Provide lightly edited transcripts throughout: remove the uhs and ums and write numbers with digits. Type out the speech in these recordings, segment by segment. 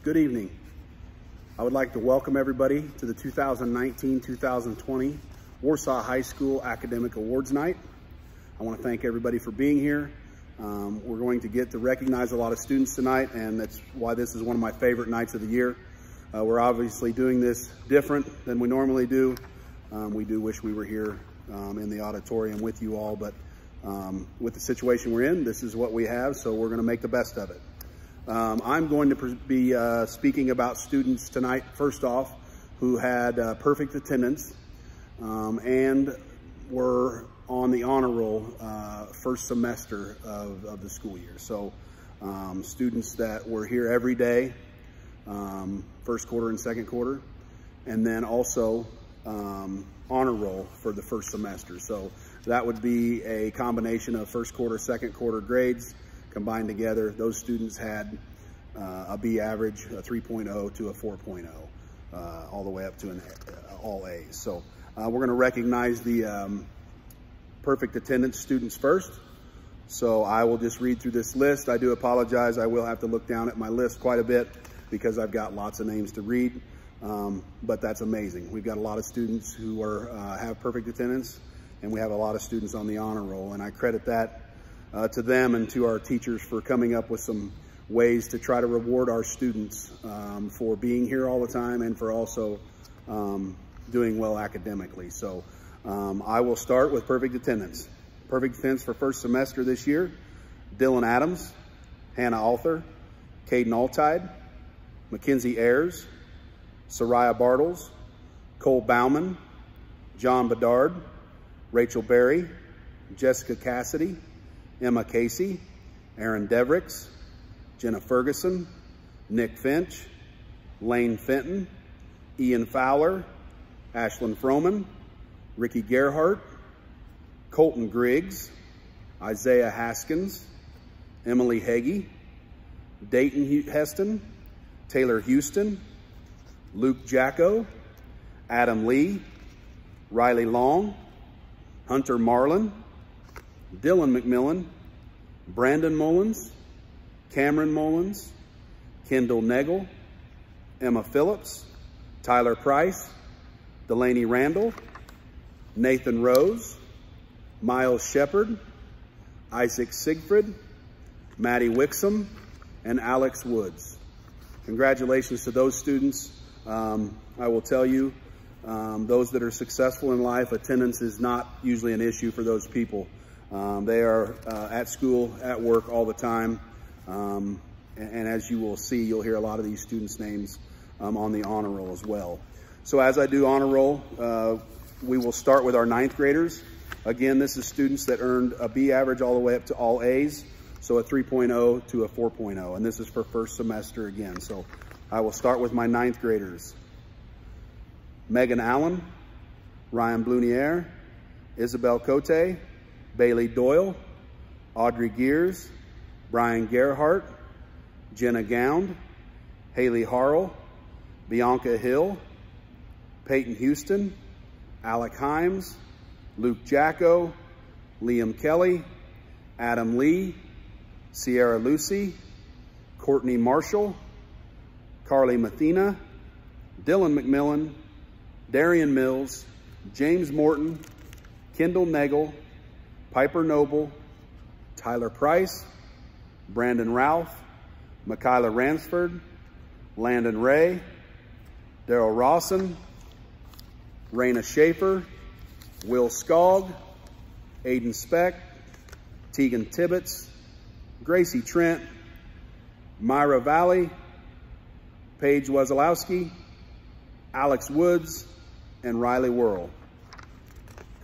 Good evening. I would like to welcome everybody to the 2019-2020 Warsaw High School Academic Awards Night. I want to thank everybody for being here. We're going to get to recognize a lot of students tonight, and that's why this is one of my favorite nights of the year. We're obviously doing this different than we normally do. We do wish we were here in the auditorium with you all, but with the situation we're in, this is what we have, so we're going to make the best of it. I'm going to be speaking about students tonight, first off, who had perfect attendance and were on the honor roll first semester of the school year. So students that were here every day, first quarter and second quarter, and then also honor roll for the first semester. So that would be a combination of first quarter, second quarter grades combined together. Those students had a B average, a 3.0 to a 4.0, all the way up to an all A's. So we're going to recognize the perfect attendance students first. So I will just read through this list. I do apologize. I will have to look down at my list quite a bit because I've got lots of names to read, but that's amazing. We've got a lot of students who have perfect attendance, and we have a lot of students on the honor roll, and I credit that to them and to our teachers for coming up with some ways to try to reward our students for being here all the time and for also doing well academically. So I will start with perfect attendance. Perfect attendance for first semester this year: Dylan Adams, Hannah Alter, Caden Altide, Mackenzie Ayers, Soraya Bartles, Cole Bauman, John Bedard, Rachel Berry, Jessica Cassidy, Emma Casey, Aaron Devricks, Jenna Ferguson, Nick Finch, Lane Fenton, Ian Fowler, Ashlyn Froman, Ricky Gerhart, Colton Griggs, Isaiah Haskins, Emily Hagee, Dayton Heston, Taylor Houston, Luke Jacko, Adam Lee, Riley Long, Hunter Marlin, Dylan McMillan, Brandon Mullins, Cameron Mullins, Kendall Negel, Emma Phillips, Tyler Price, Delaney Randall, Nathan Rose, Miles Shepard, Isaac Siegfried, Maddie Wixom, and Alex Woods. Congratulations to those students. I will tell you, those that are successful in life, attendance is not usually an issue for those people. They are at school, at work all the time. And as you will see, you'll hear a lot of these students' names on the honor roll as well. So as I do honor roll, we will start with our ninth graders. Again, this is students that earned a B average all the way up to all A's, so a 3.0 to a 4.0. And this is for first semester again. So I will start with my ninth graders: Megan Allen, Ryan Blunier, Isabel Cote, Bailey Doyle, Audrey Gears, Brian Gerhart, Jenna Gound, Haley Harrell, Bianca Hill, Peyton Houston, Alec Himes, Luke Jacko, Liam Kelly, Adam Lee, Sierra Lucy, Courtney Marshall, Carly Mathena, Dylan McMillan, Darian Mills, James Morton, Kendall Negel, Piper Noble, Tyler Price, Brandon Ralph, Michaela Ransford, Landon Ray, Daryl Rawson, Raina Schaefer, Will Skog, Aiden Speck, Tegan Tibbetts, Gracie Trent, Myra Valley, Paige Wazalowski, Alex Woods, and Riley Worrell.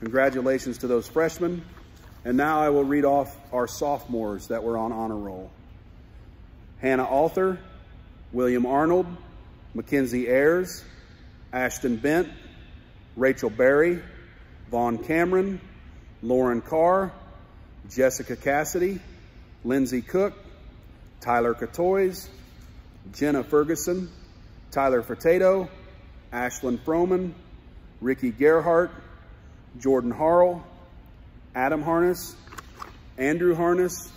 Congratulations to those freshmen. And now I will read off our sophomores that were on honor roll: Hannah Alter, William Arnold, Mackenzie Ayers, Ashton Bent, Rachel Berry, Vaughn Cameron, Lauren Carr, Jessica Cassidy, Lindsay Cook, Tyler Catoys, Jenna Ferguson, Tyler Furtado, Ashlyn Froman, Ricky Gerhart, Jordan Harrell, Adam Harness, Andrew Harness,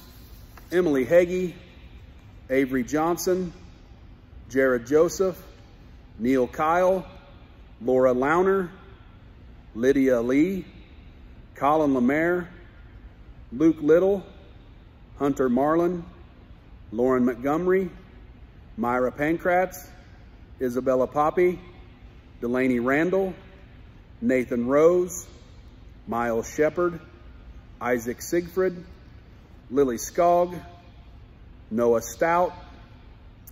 Emily Hagee, Avery Johnson, Jared Joseph, Neil Kyle, Laura Launer, Lydia Lee, Colin Lemaire, Luke Little, Hunter Marlin, Lauren Montgomery, Myra Pankratz, Isabella Poppy, Delaney Randall, Nathan Rose, Miles Shepard, Isaac Siegfried, Lily Skog, Noah Stout,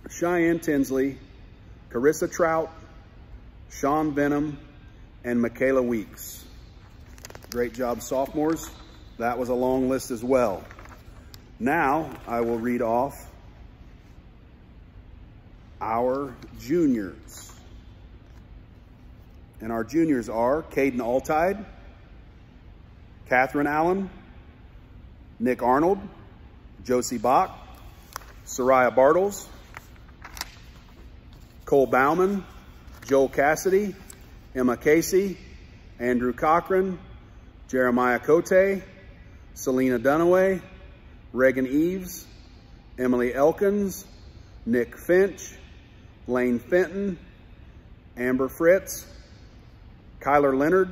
Cheyenne Tinsley, Carissa Trout, Sean Venom, and Michaela Weeks. Great job, sophomores. That was a long list as well. Now I will read off our juniors. And our juniors are Caden Altide, Catherine Allen, Nick Arnold, Josie Bach, Soraya Bartles, Cole Bauman, Joel Cassidy, Emma Casey, Andrew Cochran, Jeremiah Cote, Selena Dunaway, Reagan Eves, Emily Elkins, Nick Finch, Lane Fenton, Amber Fritz, Kyler Leonard,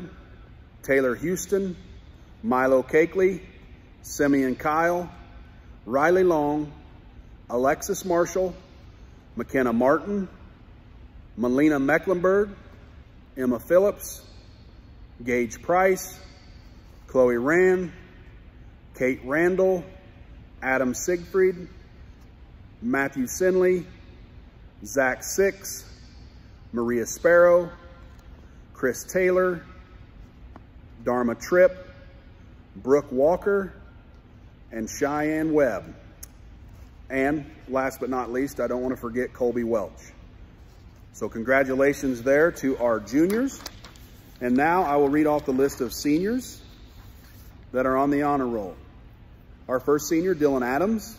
Taylor Houston, Milo Cakeley, Simeon Kyle, Riley Long, Alexis Marshall, McKenna Martin, Melina Mecklenburg, Emma Phillips, Gage Price, Chloe Rand, Kate Randall, Adam Siegfried, Matthew Sinley, Zach Six, Maria Sparrow, Chris Taylor, Dharma Tripp, Brooke Walker, and Cheyenne Webb. And last but not least, I don't want to forget Colby Welch. So congratulations there to our juniors. And now I will read off the list of seniors that are on the honor roll. Our first senior, Dylan Adams,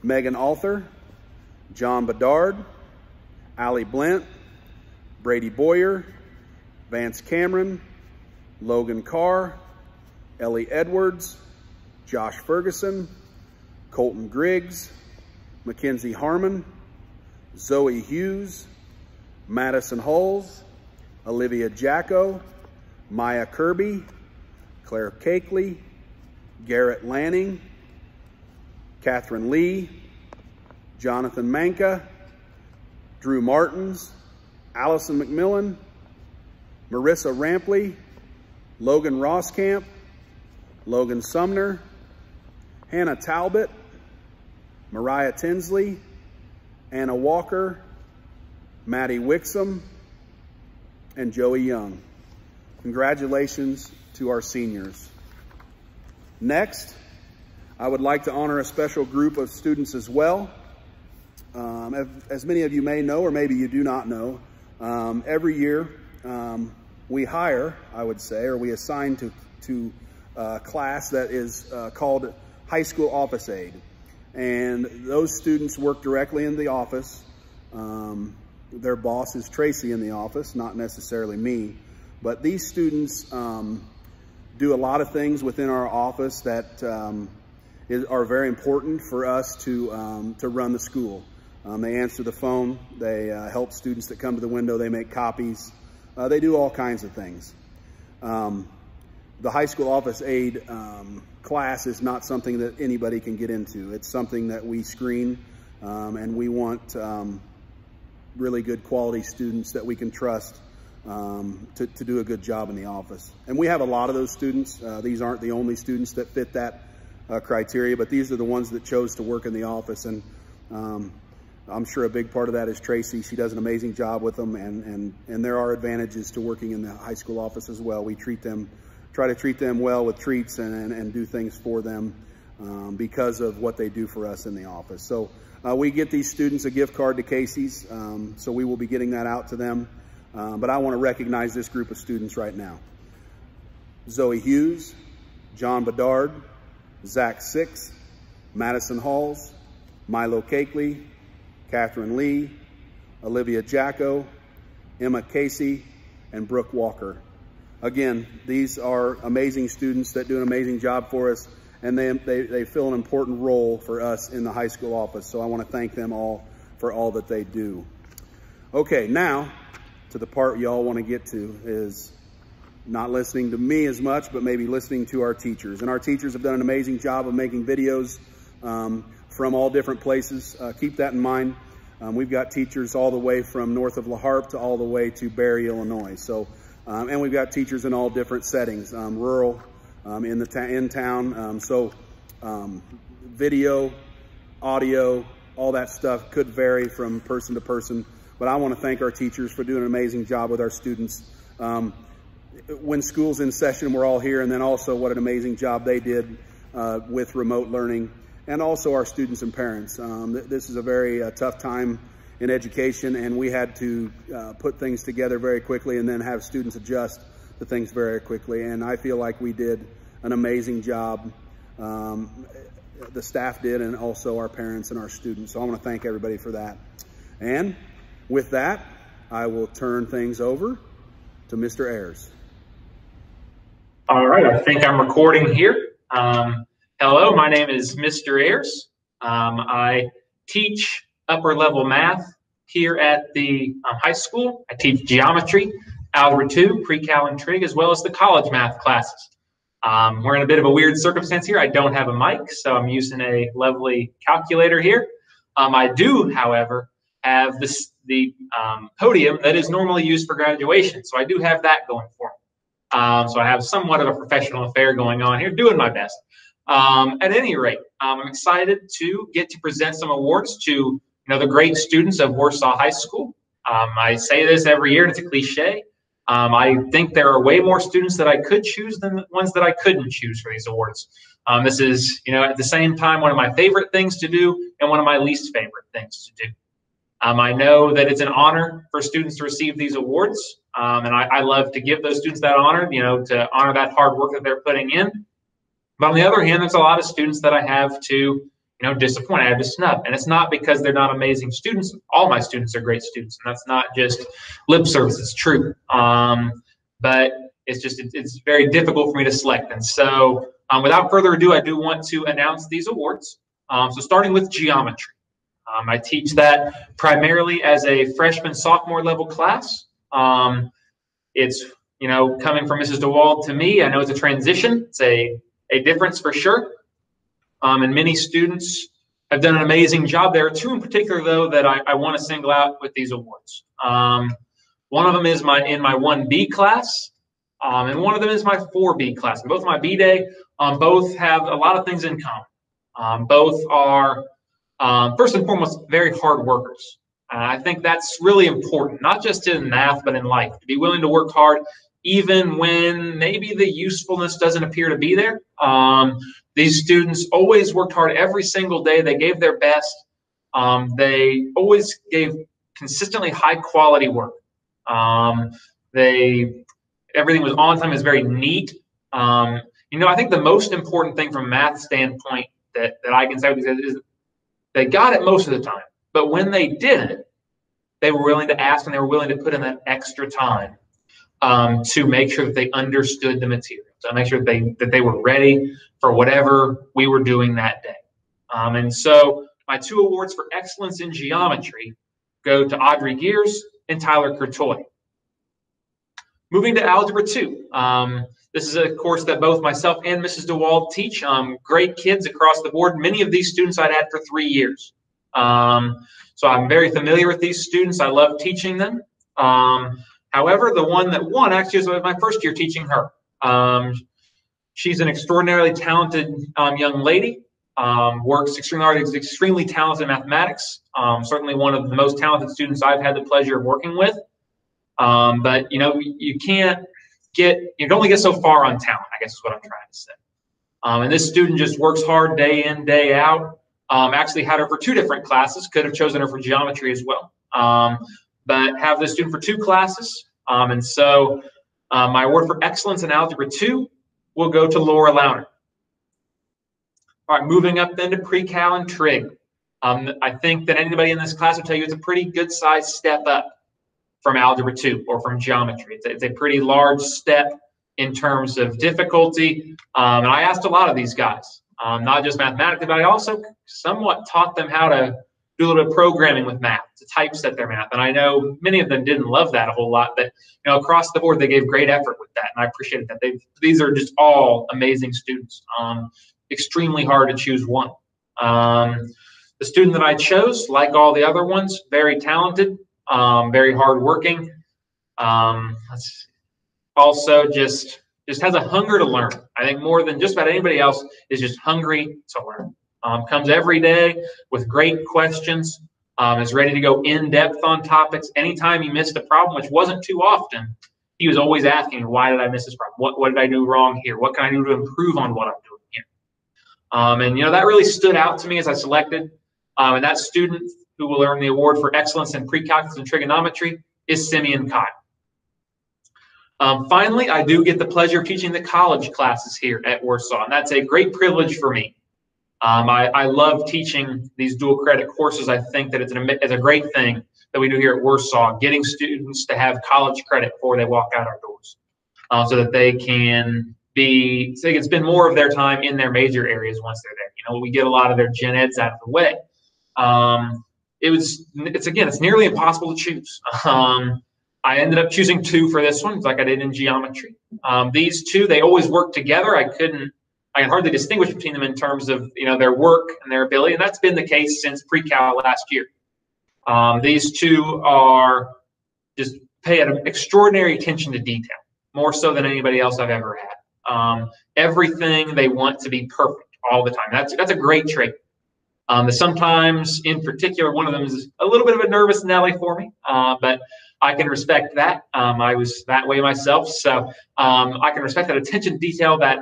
Megan Arthur, John Bedard, Allie Blent, Brady Boyer, Vance Cameron, Logan Carr, Ellie Edwards, Josh Ferguson, Colton Griggs, Mackenzie Harmon, Zoe Hughes, Madison Hulls, Olivia Jacko, Maya Kirby, Claire Cakeley, Garrett Lanning, Catherine Lee, Jonathan Manka, Drew Martins, Allison McMillan, Marissa Rampley, Logan Rosscamp, Logan Sumner, Hannah Talbot, Mariah Tinsley, Anna Walker, Maddie Wixom, and Joey Young. Congratulations to our seniors. Next, I would like to honor a special group of students as well. As many of you may know, or maybe you do not know, every year we hire, I would say, or we assign to a class that is called High School Office Aide. And those students work directly in the office. Their boss is Tracy in the office, not necessarily me. But these students do a lot of things within our office that are very important for us to run the school. They answer the phone, they help students that come to the window, they make copies, they do all kinds of things. The high school office aide class is not something that anybody can get into. It's something that we screen, and we want really good quality students that we can trust to do a good job in the office. And we have a lot of those students. These aren't the only students that fit that criteria, but these are the ones that chose to work in the office. And I'm sure a big part of that is Tracy. She does an amazing job with them, and there are advantages to working in the high school office as well. We try to treat them well with treats and do things for them because of what they do for us in the office. So we get these students a gift card to Casey's, so we will be getting that out to them. But I want to recognize this group of students right now. Zoe Hughes, John Bedard, Zach Six, Madison Halls, Milo Cakeley, Catherine Lee, Olivia Jacko, Emma Casey, and Brooke Walker. Again, these are amazing students that do an amazing job for us, and they fill an important role for us in the high school office. So I want to thank them all for all that they do. Okay, now to the part y'all want to get to is not listening to me as much, but maybe listening to our teachers. And our teachers have done an amazing job of making videos from all different places. Keep that in mind. We've got teachers all the way from north of La Harpe to all the way to Barry, Illinois. So, and we've got teachers in all different settings, rural, in town. Video, audio, all that stuff could vary from person to person. But I want to thank our teachers for doing an amazing job with our students. When school's in session, we're all here, and then also what an amazing job they did with remote learning, and also our students and parents. This is a very tough time in education, and we had to put things together very quickly and then have students adjust to things very quickly. And I feel like we did an amazing job. The staff did, and also our parents and our students. So I want to thank everybody for that. And with that, I will turn things over to Mr. Ayers. All right, I think I'm recording here. Hello, my name is Mr. Ayers. I teach upper level math here at the high school. I teach geometry, algebra 2, pre-cal and trig, as well as the college math classes. We're in a bit of a weird circumstance here. I don't have a mic, so I'm using a lovely calculator here. I do, however, have the podium that is normally used for graduation, so I do have that going for me. So I have somewhat of a professional affair going on here, doing my best. At any rate, I'm excited to get to present some awards to the great students of Warsaw High School. I say this every year, and it's a cliche. I think there are way more students that I could choose than the ones that I couldn't choose for these awards. This is, at the same time, one of my favorite things to do and one of my least favorite things to do. I know that it's an honor for students to receive these awards, and I love to give those students that honor, to honor that hard work that they're putting in. But on the other hand, there's a lot of students that I have to, disappoint. I have to snub, and it's not because they're not amazing students. All my students are great students, and that's not just lip service. It's true. But it's very difficult for me to select. And so, without further ado, I do want to announce these awards. So starting with geometry. I teach that primarily as a freshman, sophomore level class. It's, coming from Mrs. DeWald to me, I know it's a transition. It's a difference for sure. And many students have done an amazing job. There are two in particular, though, that I want to single out with these awards. One of them is in my 1B class, and one of them is my 4B class. And both my B day, both have a lot of things in common. Both are first and foremost, very hard workers. I think that's really important, not just in math, but in life, to be willing to work hard, even when maybe the usefulness doesn't appear to be there. These students always worked hard every single day. They gave their best. They always gave consistently high quality work. Everything was on time, it was very neat. I think the most important thing from a math standpoint that I can say is they got it most of the time, but when they didn't, they were willing to ask and they were willing to put in that extra time to make sure that they understood the material, to make sure that they were ready for whatever we were doing that day. And so my two awards for excellence in geometry go to Audrey Gears and Tyler Courtois. Moving to Algebra 2. This is a course that both myself and Mrs. DeWald teach. Great kids across the board. Many of these students I'd had for 3 years. So I'm very familiar with these students. I love teaching them. However, the one that won actually was my first year teaching her. She's an extraordinarily talented young lady. Works extremely hard, is extremely talented in mathematics. Certainly one of the most talented students I've had the pleasure of working with. But you can only get so far on talent, I guess is what I'm trying to say. And this student just works hard day in, day out. Actually had her for 2 different classes, could have chosen her for geometry as well. But have this student for 2 classes. And so my award for excellence in Algebra 2 will go to Laura Launer. All right, moving up then to pre-cal and trig. I think that anybody in this class will tell you it's a pretty good sized step up from Algebra 2 or from geometry. It's a pretty large step in terms of difficulty. And I asked a lot of these guys, not just mathematically, but I also somewhat taught them how to do a little bit of programming with math, to typeset their math. And I know many of them didn't love that a whole lot, but across the board, they gave great effort with that, and I appreciated that. These are just all amazing students. Extremely hard to choose one. The student that I chose, like all the other ones, very talented, very hardworking. Also just has a hunger to learn. I think more than just about anybody else is just hungry to learn. Comes every day with great questions, is ready to go in depth on topics. Anytime he missed a problem, which wasn't too often, he was always asking, why did I miss this problem? What did I do wrong here? What can I do to improve on what I'm doing here? And that really stood out to me as I selected. And that student who will earn the award for excellence in pre-calculus and trigonometry is Simeon Kyle. Finally, I do get the pleasure of teaching the college classes here at Warsaw, and that's a great privilege for me. I love teaching these dual credit courses. I think that it's a great thing that we do here at Warsaw, getting students to have college credit before they walk out our doors, so that they can spend more of their time in their major areas once they're there. We get a lot of their gen eds out of the way. It's nearly impossible to choose. I ended up choosing two for this one, like I did in geometry. These two, they always work together. I can hardly distinguish between them in terms of their work and their ability, and that's been the case since pre-cal last year. These two are just pay an extraordinary attention to detail, more so than anybody else I've ever had. Everything they want to be perfect all the time. That's a great trait. Sometimes, in particular, one of them is a little bit of a nervous Nelly for me, but I can respect that. I was that way myself, so I can respect that attention to detail, that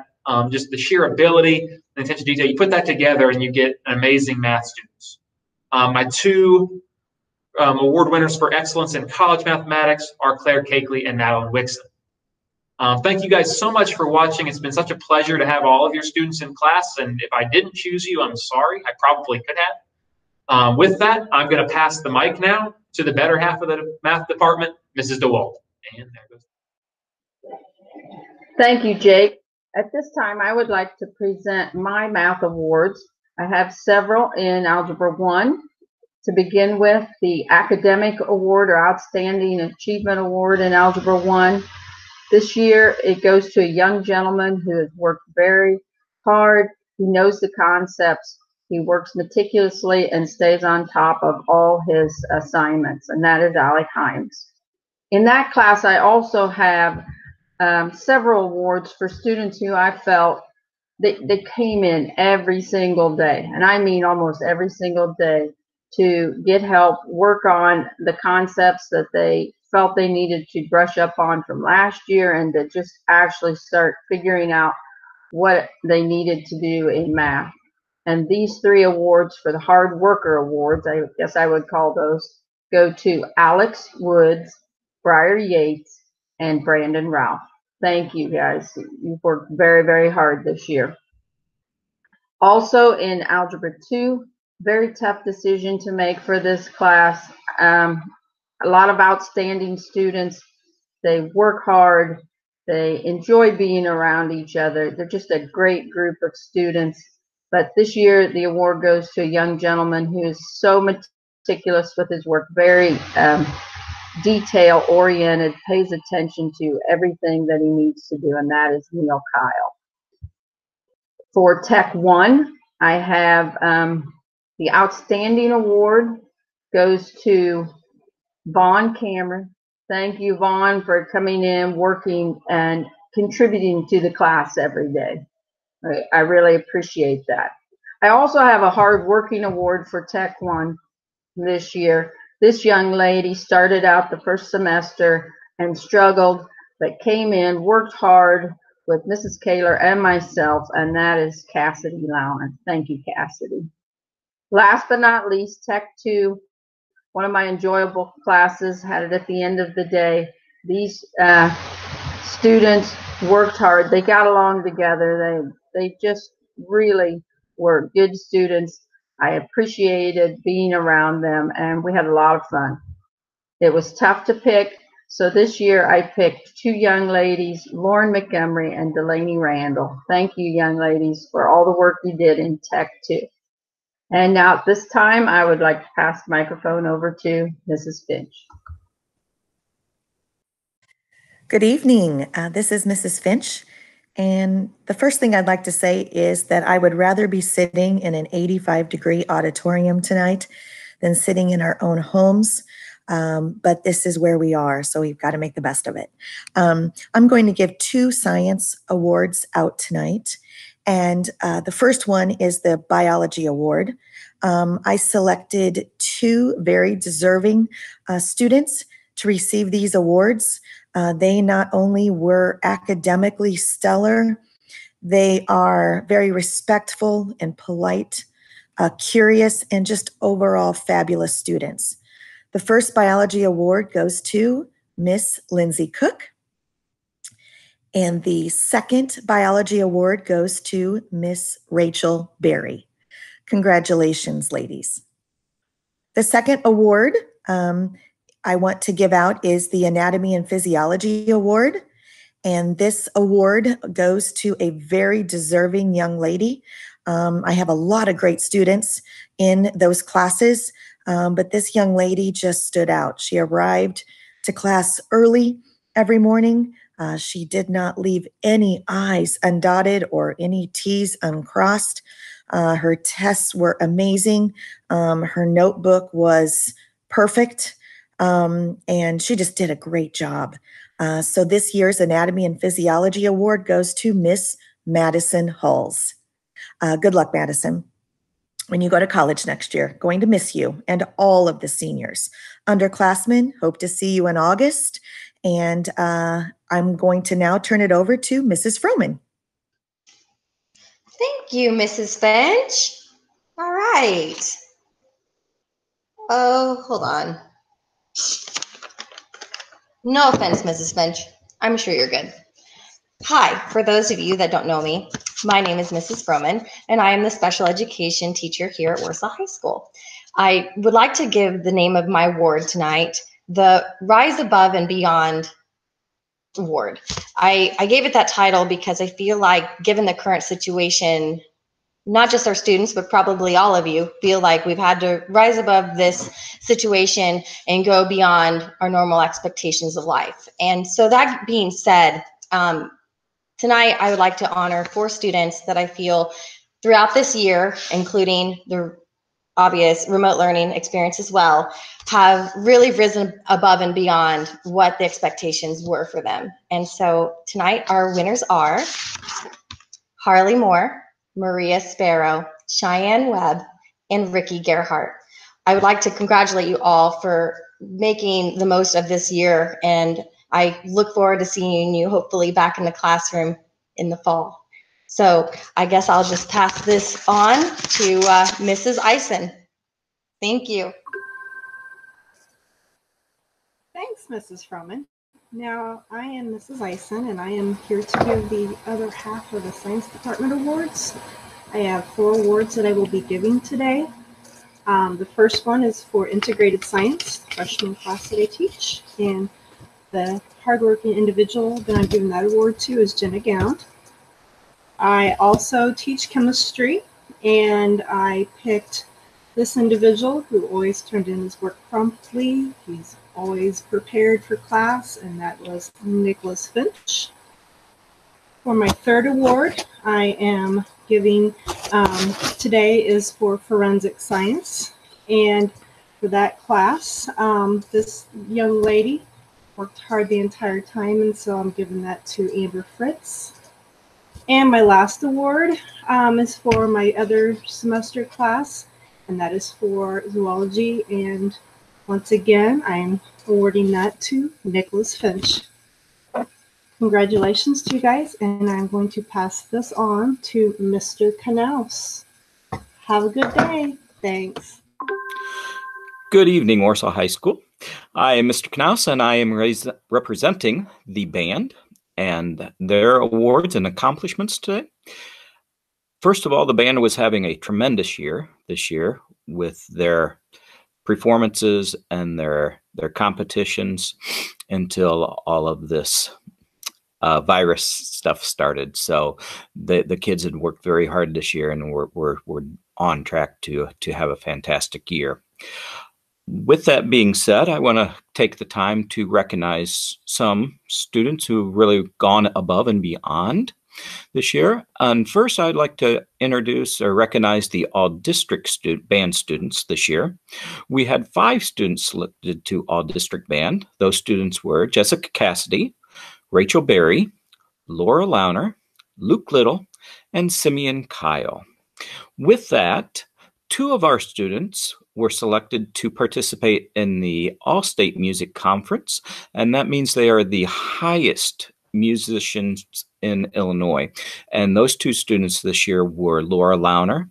just the sheer ability and attention to detail. You put that together and you get amazing math students. My two award winners for excellence in college mathematics are Claire Cakeley and Madeline Wixon. Thank you guys so much for watching. It's been such a pleasure to have all of your students in class, and if I didn't choose you, I'm sorry. I probably could have. With that, I'm going to pass the mic now to the better half of the math department, Mrs. DeWalt. And there goes. Thank you, Jake. At this time, I would like to present my math awards. I have several in Algebra 1. To begin with, the Academic Award or Outstanding Achievement Award in Algebra 1. This year, it goes to a young gentleman who has worked very hard. He knows the concepts. He works meticulously and stays on top of all his assignments, and that is Alec Himes. In that class, I also have several awards for students who I felt they came in every single day, and I mean almost every single day, to get help, work on the concepts that they felt they needed to brush up on from last year, and to just actually start figuring out what they needed to do in math. And these three awards for the Hard Worker Awards, I guess I would call those, go to Alex Woods, Briar Yates, and Brandon Ralph. Thank you, guys. You've worked very, very hard this year. Also in Algebra 2, very tough decision to make for this class. A lot of outstanding students. They work hard. They enjoy being around each other. They're just a great group of students. But this year, the award goes to a young gentleman who is so meticulous with his work, very detail-oriented, pays attention to everything that he needs to do, and that is Neil Kyle. For Tech 1, I have the Outstanding Award goes to Vaughn Cameron. Thank you, Vaughn, for coming in, working, and contributing to the class every day. I really appreciate that. I also have a Hard Working Award for Tech 1 this year. This young lady started out the first semester and struggled, but came in, worked hard with Mrs. Kaler and myself, and that is Cassidy Lowen. Thank you, Cassidy. Last but not least, Tech 2, one of my enjoyable classes, had it at the end of the day. These students worked hard. They got along together. They just really were good students. I appreciated being around them, and we had a lot of fun. It was tough to pick, so this year I picked two young ladies, Lauren Montgomery and Delaney Randall. Thank you, young ladies, for all the work you did in Tech 2. And now at this time, I would like to pass the microphone over to Mrs. Finch. Good evening. This is Mrs. Finch. And the first thing I'd like to say is that I would rather be sitting in an 85-degree auditorium tonight than sitting in our own homes. But this is where we are, so we've got to make the best of it. I'm going to give 2 science awards out tonight. And the first one is the Biology Award. I selected 2 very deserving students to receive these awards. They not only were academically stellar, they are very respectful and polite, curious, and just overall fabulous students. The first biology award goes to Miss Lindsay Cook. And the second biology award goes to Miss Rachel Berry. Congratulations, ladies. The second award I want to give out is the Anatomy and Physiology Award. And this award goes to a very deserving young lady. I have a lot of great students in those classes, but this young lady just stood out. She arrived to class early every morning. She did not leave any I's undotted or any T's uncrossed. Her tests were amazing. Her notebook was perfect. And she just did a great job. So this year's Anatomy and Physiology Award goes to Miss Madison Hulls. Good luck, Madison. When you go to college next year, going to miss you and all of the seniors. Underclassmen, hope to see you in August. And I'm going to now turn it over to Mrs. Froman. Thank you, Mrs. Finch. All right. Oh, hold on. No offense, Mrs. Finch. I'm sure you're good. Hi, for those of you that don't know me, my name is Mrs. Froman, and I am the special education teacher here at Warsaw High School. I would like to give the name of my award tonight, the Rise Above and Beyond Award. I gave it that title because I feel like, given the current situation, not just our students, but probably all of you feel like we've had to rise above this situation and go beyond our normal expectations of life. And so that being said, tonight I would like to honor 4 students that I feel throughout this year, including the obvious remote learning experience as well, have really risen above and beyond what the expectations were for them. And so tonight our winners are Harley Moore, Maria Sparrow, Cheyenne Webb, and Ricky Gerhart. I would like to congratulate you all for making the most of this year, and I look forward to seeing you hopefully back in the classroom in the fall. So I guess I'll just pass this on to Mrs. Eisen. Thank you. Thanks, Mrs. Froman. Now, I am Mrs. Eisen, and I am here to give the other half of the Science Department Awards. I have 4 awards that I will be giving today. The first one is for Integrated Science, the freshman class that I teach, and the hardworking individual that I'm giving that award to is Jenna Gownd. I also teach chemistry, and I picked this individual who always turned in his work promptly. He's always prepared for class, and that was Nicholas Finch. For my third award, I am giving, today is for forensic science. And for that class, this young lady worked hard the entire time, and so I'm giving that to Amber Fritz. And my last award is for my other semester class, and that is for zoology. And once again, I'm awarding that to Nicholas Finch. Congratulations to you guys, and I'm going to pass this on to Mr. Knaus. Have a good day. Thanks. Good evening, Warsaw High School. I am Mr. Knaus, and I am representing the band and their awards and accomplishments today. First of all, the band was having a tremendous year this year with their performances and their competitions until all of this virus stuff started. So the kids had worked very hard this year and were on track to have a fantastic year. With that being said, I want to take the time to recognize some students who have really gone above and beyond this year. And first, I'd like to introduce or recognize the all-district band students this year. We had 5 students selected to all-district band. Those students were Jessica Cassidy, Rachel Berry, Laura Launer, Luke Little, and Simeon Kyle. With that, 2 of our students were selected to participate in the All-State Music Conference, and that means they are the highest musicians in Illinois. And those 2 students this year were Laura Launer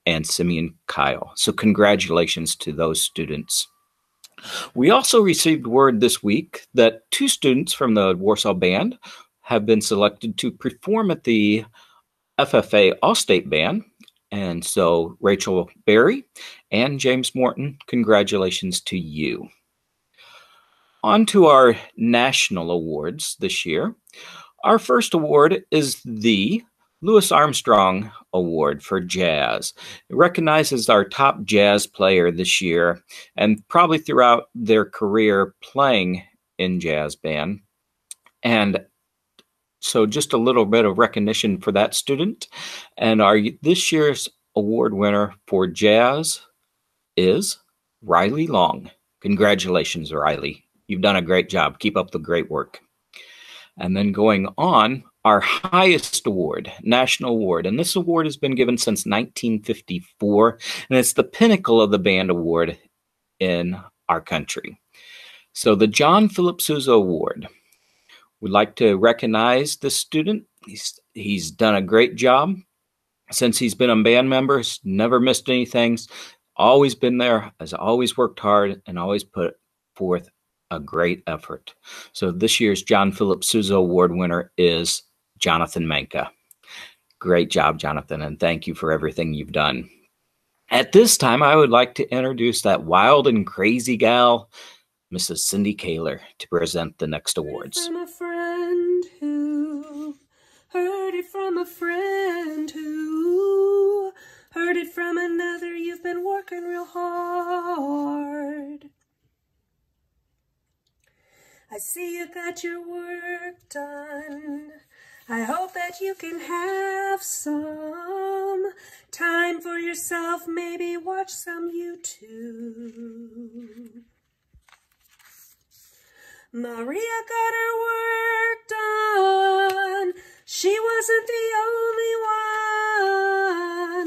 and Simeon Kyle. So congratulations to those students. We also received word this week that 2 students from the Warsaw Band have been selected to perform at the FFA All-State Band. And so Rachel Berry and James Morton, congratulations to you. On to our national awards this year. Our first award is the Louis Armstrong Award for Jazz. It recognizes our top jazz player this year and probably throughout their career playing in jazz band. And so just a little bit of recognition for that student. And this year's award winner for jazz is Riley Long. Congratulations, Riley. You've done a great job. Keep up the great work. And then going on, our highest award, national award, and this award has been given since 1954, and it's the pinnacle of the band award in our country. So the John Philip Sousa Award. We'd like to recognize this student. He's done a great job. Since he's been a band member, he's never missed anything, always been there, has always worked hard, and always put forth a great effort. So this year's John Philip Sousa Award winner is Jonathan Manka. Great job, Jonathan, and thank you for everything you've done. At this time, I would like to introduce that wild and crazy gal, Mrs. Cindy Kaler, to present the next awards. From a friend who heard it from a friend who heard it from another. You've been working real hard. I see you got your work done. I hope that you can have some time for yourself. Maybe watch some YouTube. Maria got her work done. She wasn't the only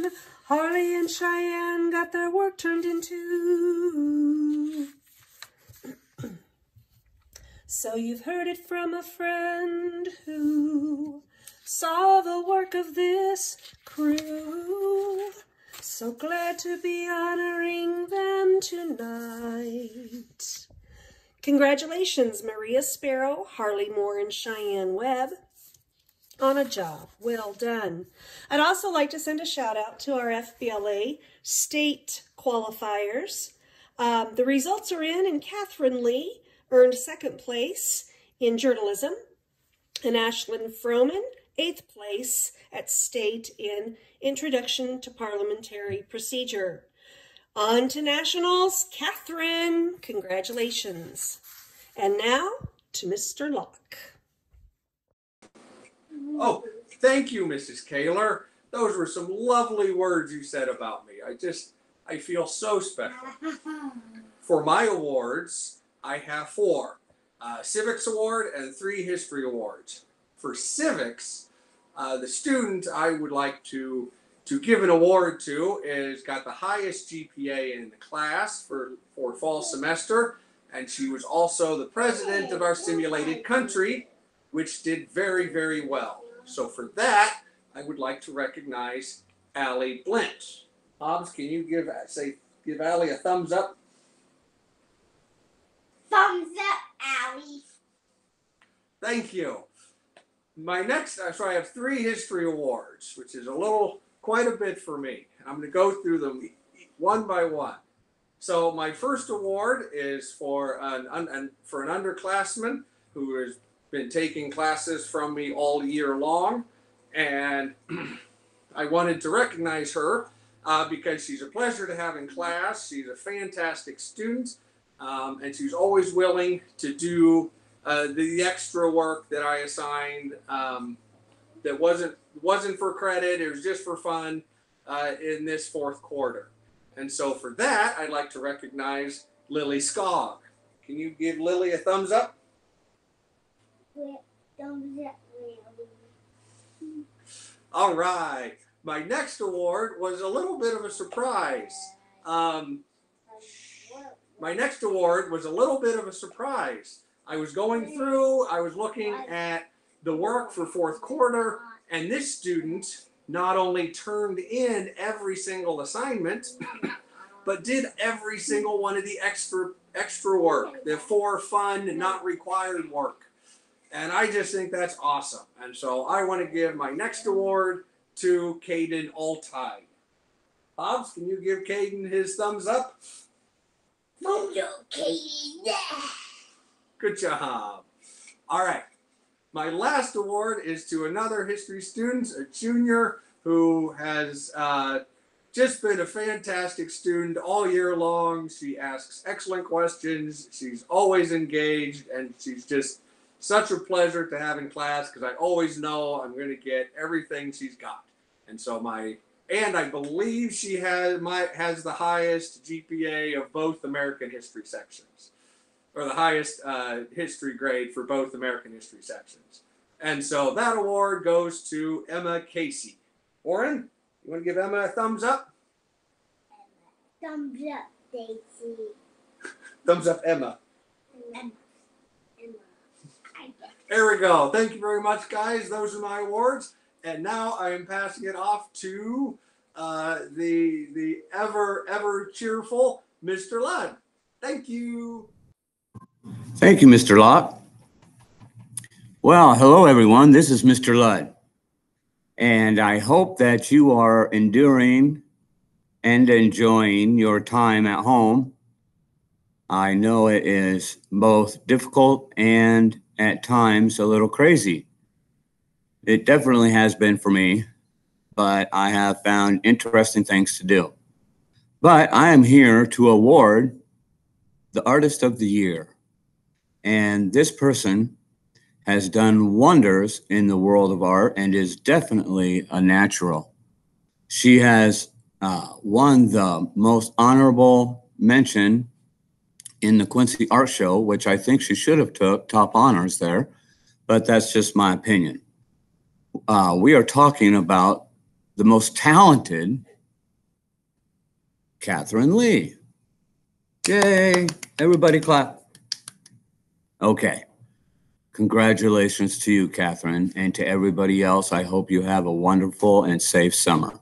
one. Harley and Cheyenne got their work turned into. So you've heard it from a friend who saw the work of this crew. So glad to be honoring them tonight. Congratulations, Maria Sparrow, Harley Moore, and Cheyenne Webb, on a job well done. I'd also like to send a shout out to our FBLA state qualifiers. The results are in, and Catherine Lee earned 2nd place in journalism, and Ashlyn Froman 8th place at state in Introduction to Parliamentary Procedure. On to nationals, Catherine, congratulations. And now to Mr. Locke. Oh, thank you, Mrs. Kaler. Those were some lovely words you said about me. I feel so special. For my awards, I have 4. Civics Award and 3 History Awards. For Civics, the student I would like to give an award to is got the highest GPA in the class for fall semester, and she was also the president of our simulated country, which did very, very well. So for that, I would like to recognize Allie Blint. Hobbs, can you give Allie a thumbs up? Thumbs up, Allie. Thank you. My next, so I have 3 history awards, which is quite a bit for me. I'm going to go through them one by one. So my first award is for an underclassman who has been taking classes from me all year long, and I wanted to recognize her because she's a pleasure to have in class. She's a fantastic student, and she's always willing to do the extra work that I assigned that wasn't for credit. It was just for fun in this fourth quarter. And so for that, I'd like to recognize Lily Skog. Can you give Lily a thumbs up? Thumbs up, Lily. All right. My next award was a little bit of a surprise. My next award was a little bit of a surprise. I was going through, I was looking at the work for fourth quarter, and this student not only turned in every single assignment, but did every single one of the extra work, the for fun, not required work. And I just think that's awesome. And so I want to give my next award to Caden Altide. Hobbs, can you give Caden his thumbs up? Thumbs up, Caden. Good job. All right. My last award is to another history student, a junior, who has just been a fantastic student all year long. She asks excellent questions. She's always engaged, and she's just such a pleasure to have in class because I always know I'm going to get everything she's got. And so I believe she has the highest GPA of both American history sections, or the highest history grade for both American history sections. And so that award goes to Emma Casey. Warren, you want to give Emma a thumbs up? Thumbs up, Daisy. Thumbs up, Emma. Emma. There we go. Thank you very much, guys. Those are my awards. And now I am passing it off to the ever cheerful Mr. Ludd. Thank you. Thank you, Mr. Locke. Well, hello, everyone. This is Mr. Ludd. And I hope that you are enduring and enjoying your time at home. I know it is both difficult and at times a little crazy. It definitely has been for me, but I have found interesting things to do. But I am here to award the Artist of the Year. And this person has done wonders in the world of art and is definitely a natural. She has won the most honorable mention in the Quincy Art Show, which I think she should have took top honors there, but that's just my opinion. We are talking about the most talented Catherine Lee. Yay, everybody clap. Okay, congratulations to you, Catherine, and to everybody else. I hope you have a wonderful and safe summer.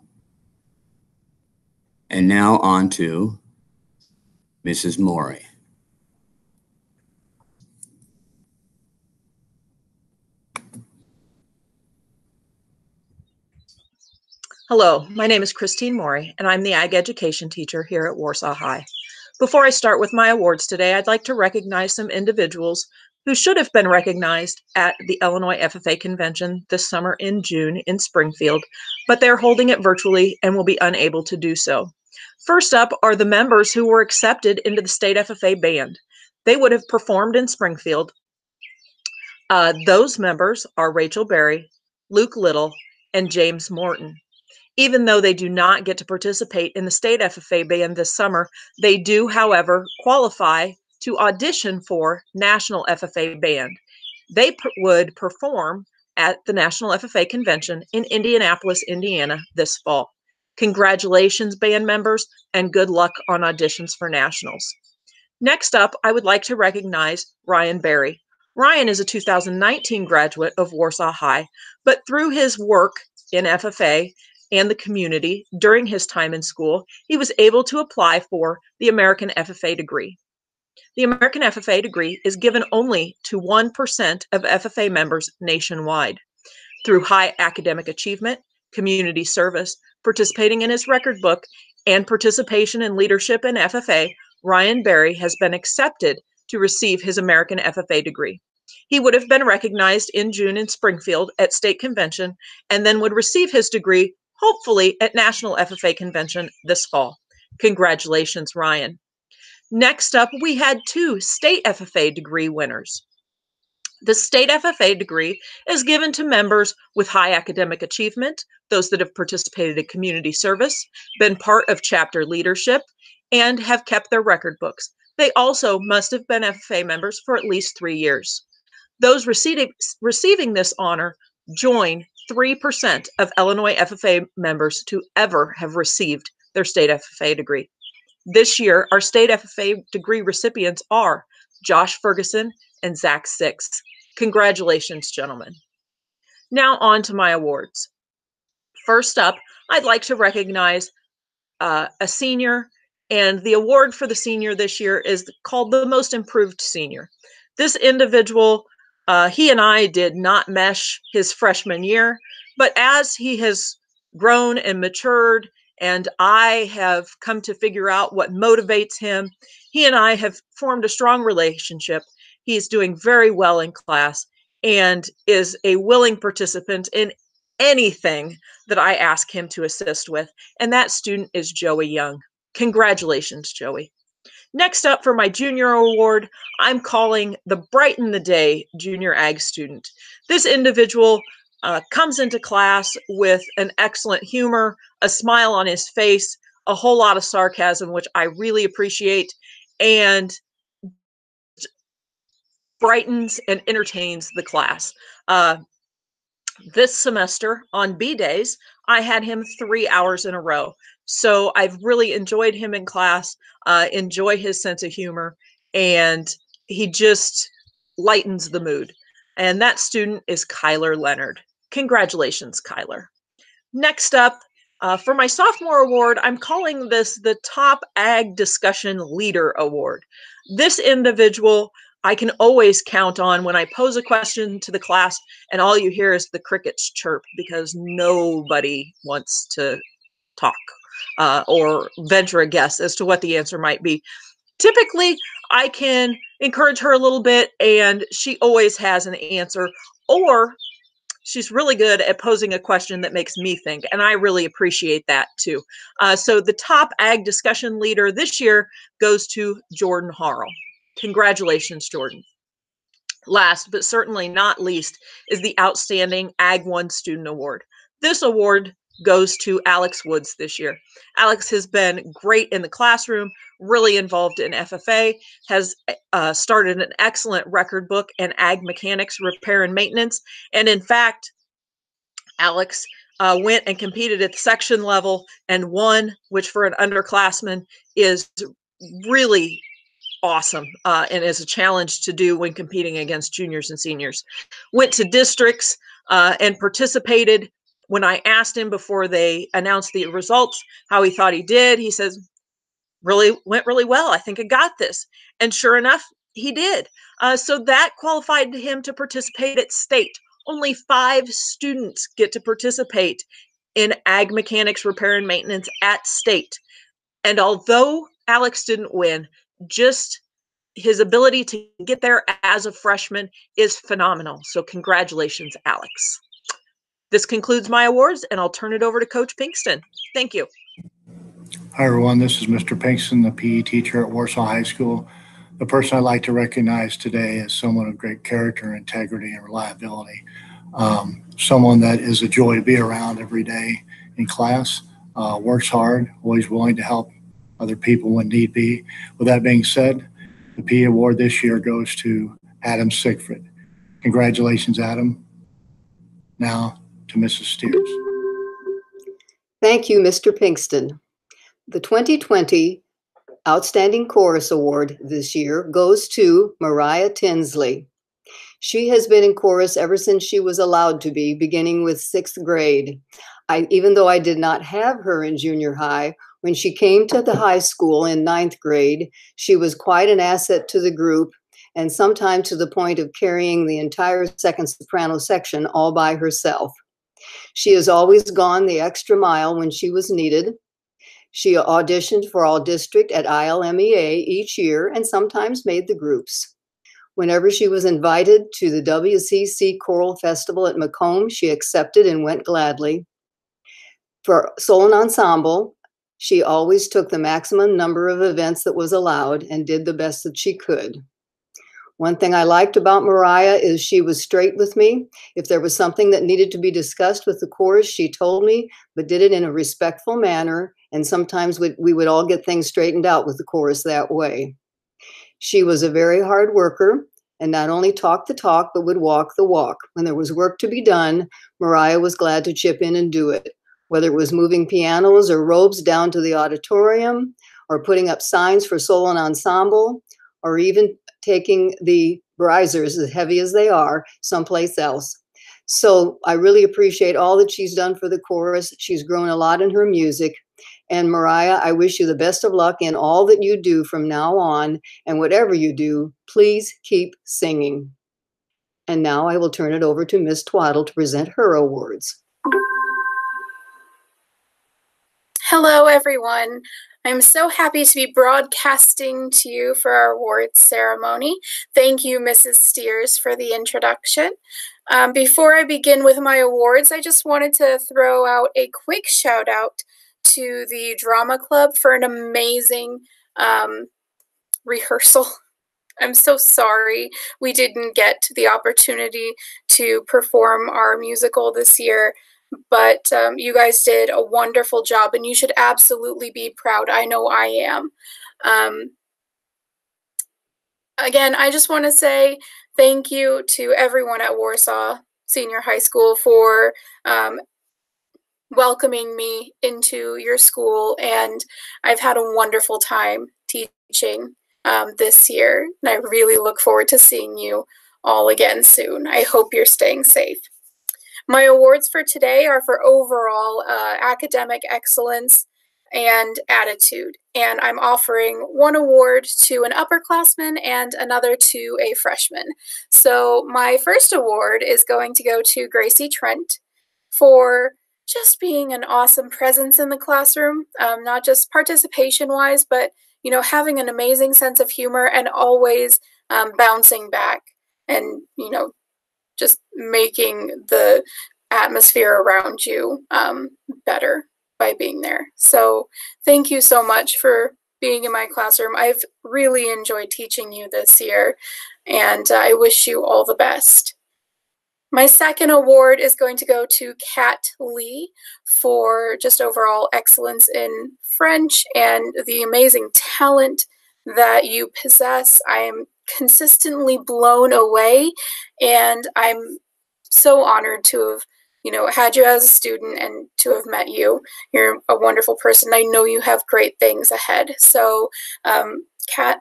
And now on to Mrs. Morey. Hello, my name is Christine Morey, and I'm the Ag Education teacher here at Warsaw High. Before I start with my awards today, I'd like to recognize some individuals who should have been recognized at the Illinois FFA Convention this summer in June in Springfield, but they're holding it virtually and will be unable to do so. First up are the members who were accepted into the state FFA band. They would have performed in Springfield. Those members are Rachel Berry, Luke Little, and James Morton. Even though they do not get to participate in the state FFA band this summer, they do, however, qualify to audition for National FFA band. They would perform at the National FFA Convention in Indianapolis, Indiana this fall. Congratulations, band members, and good luck on auditions for nationals. Next up, I would like to recognize Ryan Berry. Ryan is a 2019 graduate of Warsaw High, but through his work in FFA and the community during his time in school, he was able to apply for the American FFA degree. The American FFA degree is given only to 1% of FFA members nationwide. Through high academic achievement, community service, participating in his record book, and participation in leadership in FFA, Ryan Berry has been accepted to receive his American FFA degree. He would have been recognized in June in Springfield at State Convention and then would receive his degree hopefully at National FFA Convention this fall. Congratulations, Ryan. Next up, we had 2 state FFA degree winners. The state FFA degree is given to members with high academic achievement, those that have participated in community service, been part of chapter leadership, and have kept their record books. They also must have been FFA members for at least 3 years. Those receiving this honor join 3% of Illinois FFA members to ever have received their state FFA degree. This year, our state FFA degree recipients are Josh Ferguson and Zach Six. Congratulations, gentlemen. Now on to my awards. First up, I'd like to recognize a senior, and the award for the senior this year is called the Most Improved Senior. This individual, he and I did not mesh his freshman year, but as he has grown and matured, and I have come to figure out what motivates him, he and I have formed a strong relationship. He's doing very well in class and is a willing participant in anything that I ask him to assist with. And that student is Joey Young. Congratulations, Joey. Next up for my junior award, I'm calling the Brighten the Day Junior Ag student. This individual comes into class with an excellent humor, a smile on his face, a whole lot of sarcasm, which I really appreciate, and brightens and entertains the class. This semester on B days, I had him 3 hours in a row. So I've really enjoyed him in class, enjoy his sense of humor, and he just lightens the mood. And that student is Kyler Leonard. Congratulations, Kyler. Next up, for my sophomore award, I'm calling this the Top Ag Discussion Leader Award. This individual I can always count on when I pose a question to the class and all you hear is the crickets chirp because nobody wants to talk or venture a guess as to what the answer might be. Typically, I can encourage her a little bit and she always has an answer, or she's really good at posing a question that makes me think, and I really appreciate that too. So the Top Ag Discussion Leader this year goes to Jordan Harrell. Congratulations, Jordan. Last, but certainly not least, is the Outstanding Ag 1 Student Award. This award goes to Alex Woods this year. Alex has been great in the classroom, really involved in FFA, has started an excellent record book in ag mechanics, repair, and maintenance. And in fact, Alex went and competed at the section level and won, which for an underclassman is really awesome and is a challenge to do when competing against juniors and seniors. Went to districts and participated. When I asked him before they announced the results how he thought he did, he says, went really well. I think I got this. And sure enough, he did. So that qualified him to participate at state. Only 5 students get to participate in ag mechanics, repair, and maintenance at state. And although Alex didn't win, just his ability to get there as a freshman is phenomenal. So congratulations, Alex. This concludes my awards, and I'll turn it over to Coach Pinkston. Thank you. Hi, everyone. This is Mr. Pinkston, the PE teacher at Warsaw High School. The person I'd like to recognize today is someone of great character, integrity, and reliability. Someone that is a joy to be around every day in class, works hard, always willing to help other people when need be. With that being said, the PE award this year goes to Adam Siegfried. Congratulations, Adam. Now to Mrs. Steers. Thank you, Mr. Pinkston. The 2020 Outstanding Chorus Award this year goes to Mariah Tinsley. She has been in chorus ever since she was allowed to be, beginning with 6th grade. Even though I did not have her in junior high, when she came to the high school in 9th grade, she was quite an asset to the group, and sometimes to the point of carrying the entire second soprano section all by herself. She has always gone the extra mile when she was needed. She auditioned for all district at ILMEA each year and sometimes made the groups. Whenever she was invited to the WCC Choral Festival at Macomb, she accepted and went gladly. For solo and ensemble, she always took the maximum number of events that was allowed and did the best that she could. One thing I liked about Mariah is she was straight with me. If there was something that needed to be discussed with the chorus, she told me, but did it in a respectful manner. And sometimes we would all get things straightened out with the chorus that way. She was a very hard worker and not only talked the talk, but would walk the walk. When there was work to be done, Mariah was glad to chip in and do it. Whether it was moving pianos or robes down to the auditorium, or putting up signs for solo and ensemble, or even taking the risers, as heavy as they are, someplace else. So I really appreciate all that she's done for the chorus. She's grown a lot in her music. And Mariah, I wish you the best of luck in all that you do from now on. And whatever you do, please keep singing. And now I will turn it over to Miss Twaddle to present her awards. Hello, everyone. I'm so happy to be broadcasting to you for our awards ceremony. Thank you, Mrs. Steers, for the introduction. Before I begin with my awards, I just wanted to throw out a quick shout out to the Drama Club for an amazing rehearsal. I'm so sorry we didn't get the opportunity to perform our musical this year. But you guys did a wonderful job, and you should absolutely be proud. I know I am. Again, I just want to say thank you to everyone at Warsaw Senior High School for welcoming me into your school, and I've had a wonderful time teaching this year, and I really look forward to seeing you all again soon. I hope you're staying safe. My awards for today are for overall academic excellence and attitude, and I'm offering one award to an upperclassman and another to a freshman. So my first award is going to go to Gracie Trent for just being an awesome presence in the classroom, not just participation-wise, but having an amazing sense of humor and always bouncing back and just making the atmosphere around you better by being there. So thank you so much for being in my classroom. I've really enjoyed teaching you this year, and I wish you all the best. My second award is going to go to Kat Lee for just overall excellence in French and the amazing talent that you possess. I am consistently blown away, and I'm so honored to have had you as a student and to have met you. You're a wonderful person. I know you have great things ahead. So Kat,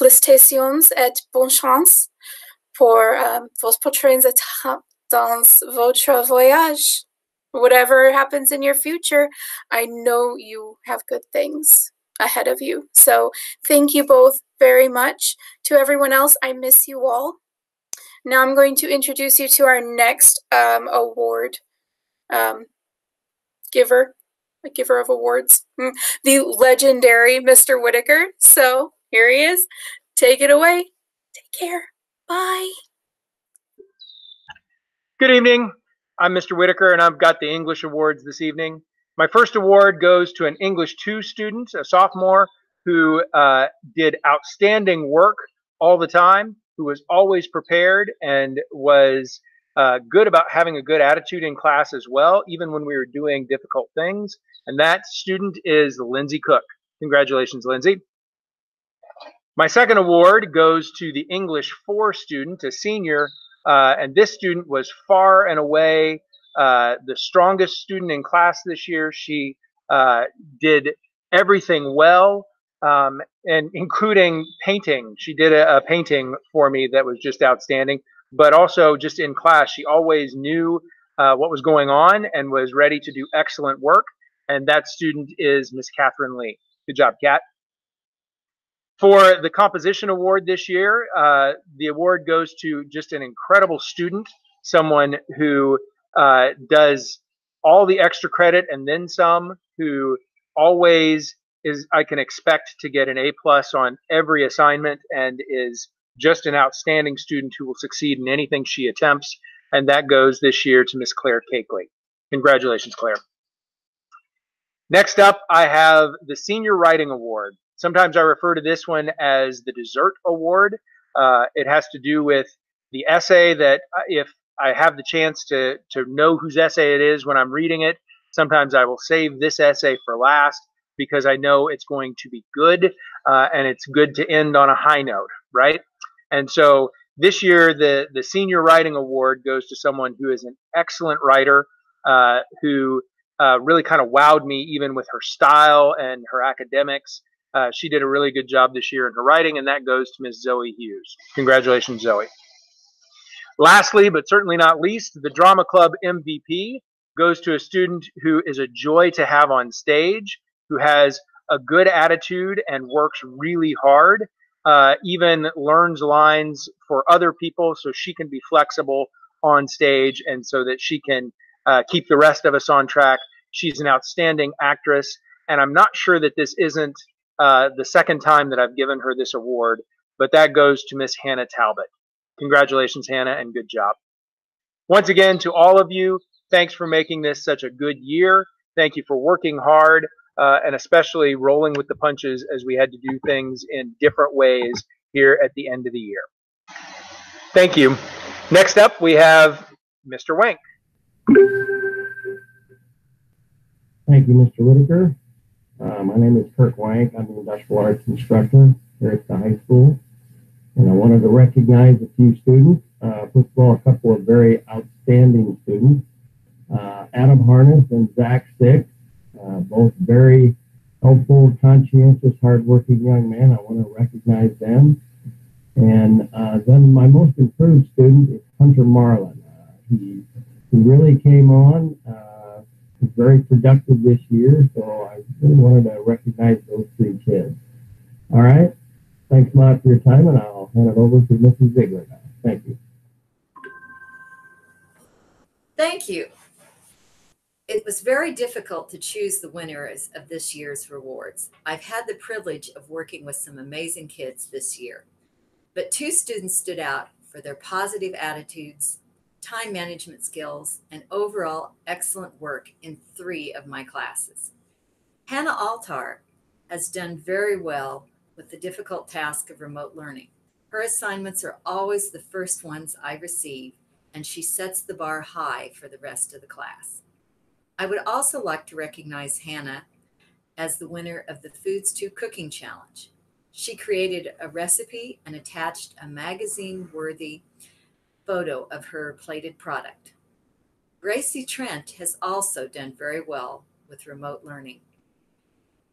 félicitations et bonne chance pour vos prochaines étapes dans votre voyage. Whatever happens in your future, I know you have good things ahead of you. So thank you both very much. To everyone else, I miss you all. Now I'm going to introduce you to our next award giver, a giver of awards, the legendary Mr. Whitaker. So here he is. Take it away. Take care. Bye. Good evening. I'm Mr. Whitaker, and I've got the English awards this evening. My first award goes to an English 2 student, a sophomore, who did outstanding work all the time, who was always prepared and was good about having a good attitude in class as well, even when we were doing difficult things. And that student is Lindsay Cook. Congratulations, Lindsay. My second award goes to the English 4 student, a senior, and this student was far and away the strongest student in class this year. She did everything well, and including painting. She did a painting for me that was just outstanding, but also just in class, she always knew what was going on and was ready to do excellent work. And that student is Miss Catherine Lee. Good job, Kat. For the composition award this year, the award goes to just an incredible student, someone who does all the extra credit and then some, who always I can expect to get an A+ on every assignment, and is just an outstanding student who will succeed in anything she attempts. And that goes this year to Miss Claire Cakeley. Congratulations, Claire. Next up, I have the Senior Writing Award. Sometimes I refer to this one as the Dessert Award. It has to do with the essay that if I have the chance to know whose essay it is when I'm reading it, sometimes I will save this essay for last because I know it's going to be good, and it's good to end on a high note, right? And so this year, the Senior Writing Award goes to someone who is an excellent writer, who really kind of wowed me even with her style and her academics. She did a really good job this year in her writing, and that goes to Miss Zoe Hughes. Congratulations, Zoe. Lastly, but certainly not least, the Drama Club MVP goes to a student who is a joy to have on stage, who has a good attitude and works really hard, even learns lines for other people so she can be flexible on stage and so that she can keep the rest of us on track. She's an outstanding actress, and I'm not sure that this isn't the second time that I've given her this award, but that goes to Miss Hannah Talbot. Congratulations, Hannah, and good job. Once again, to all of you, thanks for making this such a good year. Thank you for working hard, and especially rolling with the punches as we had to do things in different ways here at the end of the year. Thank you. Next up, we have Mr. Wank. Thank you, Mr. Whitaker. My name is Kirk Wank. I'm an industrial arts instructor here at the high school. And I wanted to recognize a few students. First of all, a couple of very outstanding students. Adam Harness and Zach Six, both very helpful, conscientious, hardworking young men. I want to recognize them. And then my most improved student is Hunter Marlin. He really came on, was very productive this year, so I really wanted to recognize those three kids. All right. Thanks a lot for your time, and I'll hand it over to Mrs. Ziegler now. Thank you. Thank you. It was very difficult to choose the winners of this year's rewards. I've had the privilege of working with some amazing kids this year, but two students stood out for their positive attitudes, time management skills, and overall excellent work in 3 of my classes. Hannah Altar has done very well with the difficult task of remote learning. Her assignments are always the first ones I receive, and she sets the bar high for the rest of the class. I would also like to recognize Hannah as the winner of the Foods to Cooking Challenge. She created a recipe and attached a magazine-worthy photo of her plated product. Gracie Trent has also done very well with remote learning,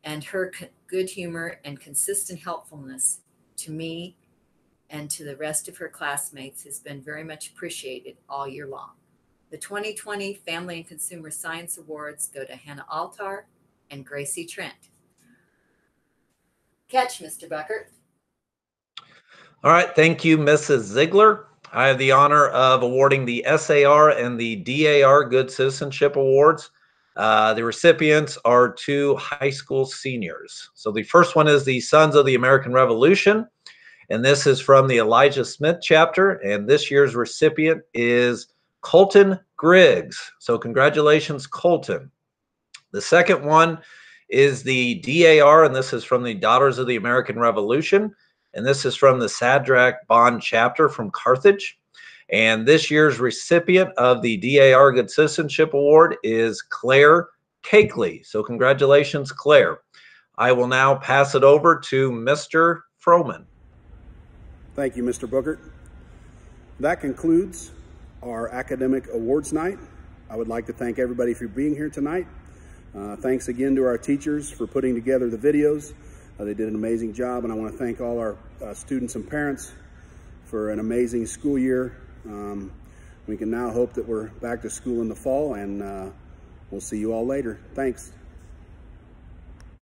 and her good humor and consistent helpfulness to me and to the rest of her classmates has been very much appreciated all year long. The 2020 Family and Consumer Science Awards go to Hannah Altar and Gracie Trent. Catch, Mr. Buckert. All right, thank you, Mrs. Ziegler. I have the honor of awarding the SAR and the DAR Good Citizenship Awards. The recipients are 2 high school seniors. So the first one is the Sons of the American Revolution, and this is from the Elijah Smith chapter, and this year's recipient is Colton Griggs. So congratulations, Colton. The second one is the DAR, and this is from the Daughters of the American Revolution, and this is from the Shadrach Bond chapter from Carthage. And this year's recipient of the DAR Good Citizenship Award is Claire Cakeley. So congratulations, Claire. I will now pass it over to Mr. Froman. Thank you, Mr. Bookert. That concludes our academic awards night. I would like to thank everybody for being here tonight. Thanks again to our teachers for putting together the videos. They did an amazing job, and I want to thank all our students and parents for an amazing school year. We can now hope that we're back to school in the fall, and we'll see you all later. Thanks.